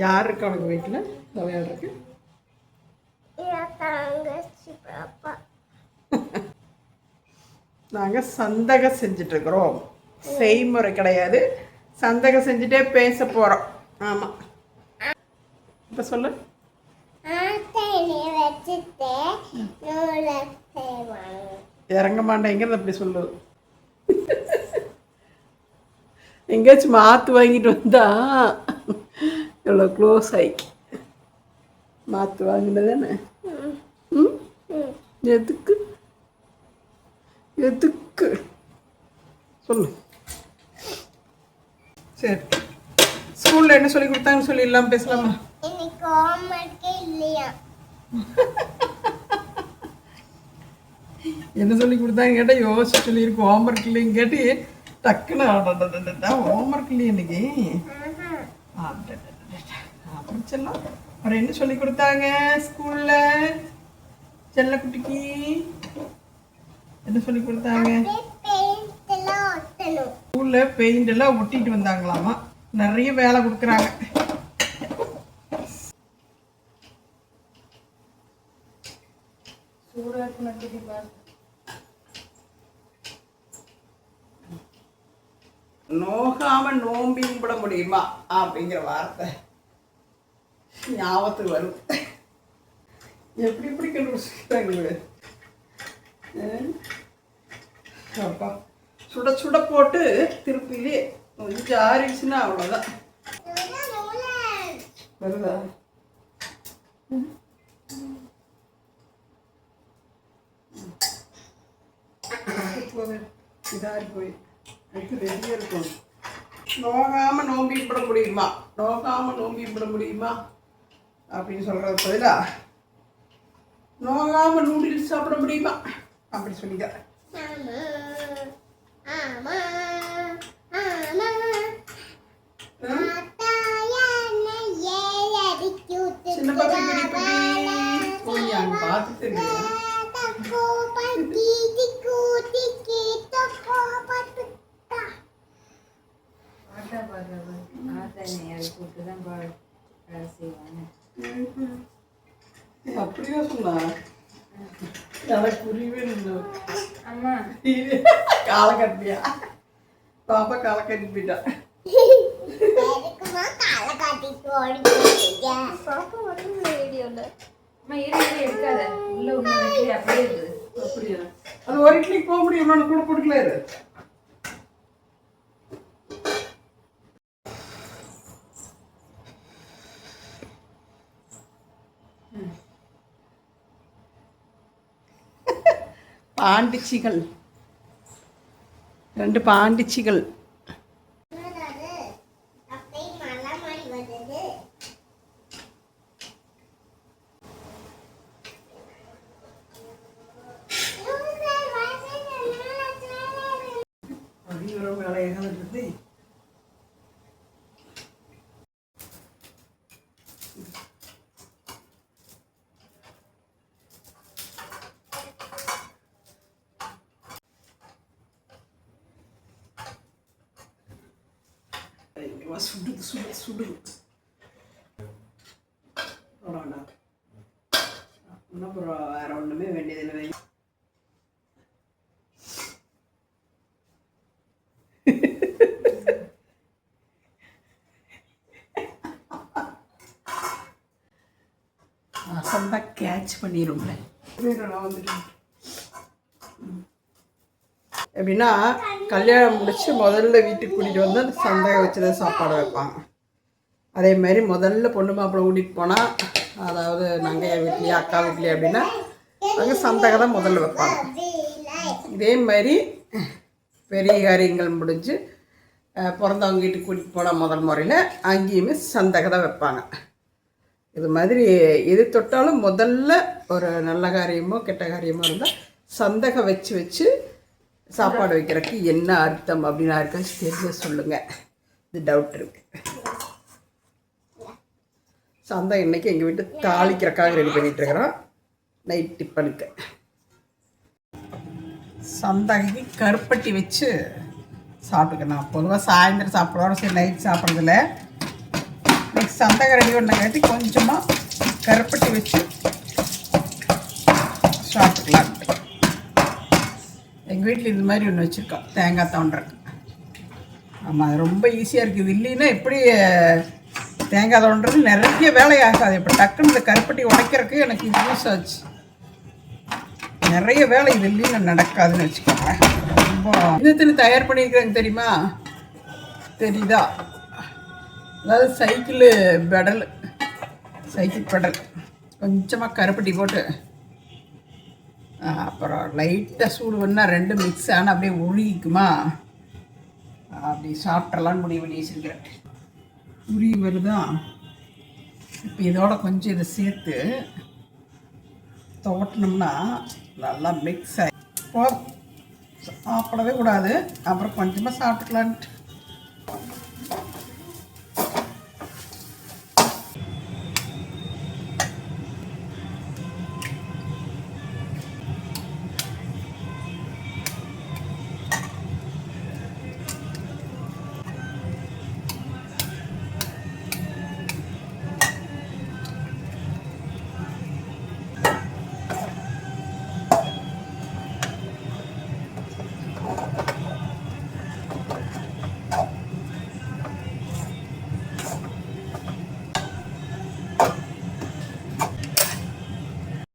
யார் இருக்கா உனக்கு வீட்டில் விளையாடுறதுக்கு? நாங்கள் சந்தகம் செஞ்சிட்ருக்குறோம். செய்முறை கிடையாது, சந்தகம் செஞ்சுட்டே பேச போகிறோம். ஆமாம், இப்போ சொல்லு. இறங்க மாட்டேங்கிறது அப்படி சொல்லு. எங்கேயாச்சும் மாற்று வாங்கிட்டு வந்தா எவ்வளோ க்ளோஸ் ஆகி மாற்று வாங்கினது தானே. ம், எதுக்கு எதுக்கு சொல்லு. சரி, ஸ்கூலில் என்ன சொல்லி கொடுத்தாங்கன்னு சொல்லிடலாம், பேசலாமா? என்ன சொல்லி கொடுத்தாங்க கேட்டால் யோசிச்சு சொல்லியிருக்கோம். ஹோம்ஒர்க் இல்லைன்னு கேட்டு டக்குன்னு ஹோம்ஒர்க் இல்லையே இன்னைக்கு. அப்புறம் செல்லம், அப்புறம் என்ன சொல்லி கொடுத்தாங்க ஸ்கூலில்? செல்லக்குட்டிக்கு என்ன சொல்லி கொடுத்தாங்க? ஸ்கூலில் பெயிண்ட் எல்லாம் ஒட்டிட்டு வந்தாங்களாமா. நிறைய வேலை கொடுக்குறாங்க. நோகாம நோம்பி கும்பிட முடியுமா அப்படிங்கிற வார்த்தை ஞாபகத்துக்கு வரும். எப்படி எப்படி கண்டுபிடிச்சிட்டாங்க அப்பா. சுட சுட போட்டு திருப்பிலே கொஞ்சம் ஆறிடுச்சுன்னா அவ்வளோதான். வருதா? இதாகி போய் அடுத்து ரெடியாக இருக்கும். நோகாமல் நோம்பி கும்பிட முடியுமா, நோகாமல் நோம்பி கும்பிட முடியுமா அப்படின்னு சொல்கிறது பதிலாக நோகாமல் நூடுல்ஸ் சாப்பிட முடியுமா அப்படி சொல்லிக்க. சின்ன பாப்பி பெரிய பாப்பி போய் பார்த்துட்டு அப்படியா சொன்னா? எனக்கு புரியவே இல்லை. காலை கட்டியா பாப்பா? காலை கட்டி போயிட்டா. அப்படியா? அது ஒரு இட்லிக்கு போக முடியும், இன்னொன்று கூட கொடுக்கல. இது பாண்டிச்சிகள், 2 பாண்டிச்சிகள். சுடுது சுடுது சுடுது. அப்புறம் வேற ஒன்றுமே வேண்டியதில்லை. அசந்தா கேட்ச் பண்ணிடும்ல. எப்படின்னா கல்யாணம் முடிச்சு முதல்ல வீட்டுக்கு கூட்டிகிட்டு வந்து அந்த சந்தகம் வச்சுதான் சாப்பாடு வைப்பாங்க. அதேமாதிரி முதல்ல பொண்ணு மாப்பிள்ளை கூட்டிகிட்டு போனால், அதாவது நங்கையா வீட்லேயே அக்கா வீட்லேயே அப்படின்னா அங்கே சந்தகம் தான் முதல்ல வைப்பாங்க. இதே மாதிரி பெரிய காரியங்கள் முடிஞ்சு பிறந்தவங்க வீட்டுக்கு கூட்டிகிட்டு போனால் முதல் முறையில் அங்கேயுமே சந்தகம் தான் வைப்பாங்க. இது மாதிரி எது தொட்டாலும் முதல்ல ஒரு நல்ல காரியமோ கெட்ட காரியமோ இருந்தால் சந்தகம் வச்சு வச்சு சாப்பாடு வைக்கிறதுக்கு என்ன அர்த்தம் அப்படின்னு யாருக்காச்சும் தெரிஞ்ச சொல்லுங்கள். இது டவுட் இருக்குது. சந்தகம் இன்றைக்கி எங்கள் வீட்டு தாளிக்கிறக்காக ரெடி பண்ணிகிட்ருக்குறோம் நைட் டிப்பனுக்கு. சந்தகைக்கு கருப்பட்டி வச்சு சாப்பிட்டுக்கணும். பொதுவாக சாயந்தரம் சாப்பிட்றோட சரி நைட் சாப்பிட்றதில்ல. நெக்ஸ்ட் சந்தகம் ரெடி பண்ணங்காட்டி கொஞ்சமாக கருப்பட்டி வச்சு சாப்பிட்டுக்கலாம். எங்கள் வீட்டில் இது மாதிரி ஒன்று வச்சுருக்கோம், தேங்காய் தோண்டுறக்கு. ஆமாம், அது ரொம்ப ஈஸியாக இருக்குது. இல்லைன்னா எப்படி தேங்காய் தோண்டுறது நிறைய வேலையாகாது. இப்போ டக்குன்னு இந்த கருப்பட்டி உடைக்கிறதுக்கு எனக்கு இது யூஸ் ஆச்சு. நிறைய வேலை இது இல்லைன்னு நடக்காதுன்னு வச்சுக்கோங்க. ரொம்ப இன்னத்துன்னு தயார் பண்ணியிருக்கிறாங்க தெரியுமா? தெரியுதா? அதாவது சைக்கிள் பெடல் கொஞ்சமாக கருப்பட்டி போட்டு அப்புறம் லைட்டாக சூடு பண்ணால் ரெண்டும் மிக்ஸ் ஆனால் அப்படியே ஒழுகிக்குமா, அப்படி சாப்பிட்றலான்னு முடிவு பண்ணி வச்சுருக்கிறேன். உருகி வருதா? இப்போ இதோட கொஞ்சம் இதை சேர்த்து துவட்டினோம்னா நல்லா மிக்ஸ் ஆகி சாப்பிடவே கூடாது. அப்புறம் கொஞ்சமாக சாப்பிட்டுக்கலான்ட்டு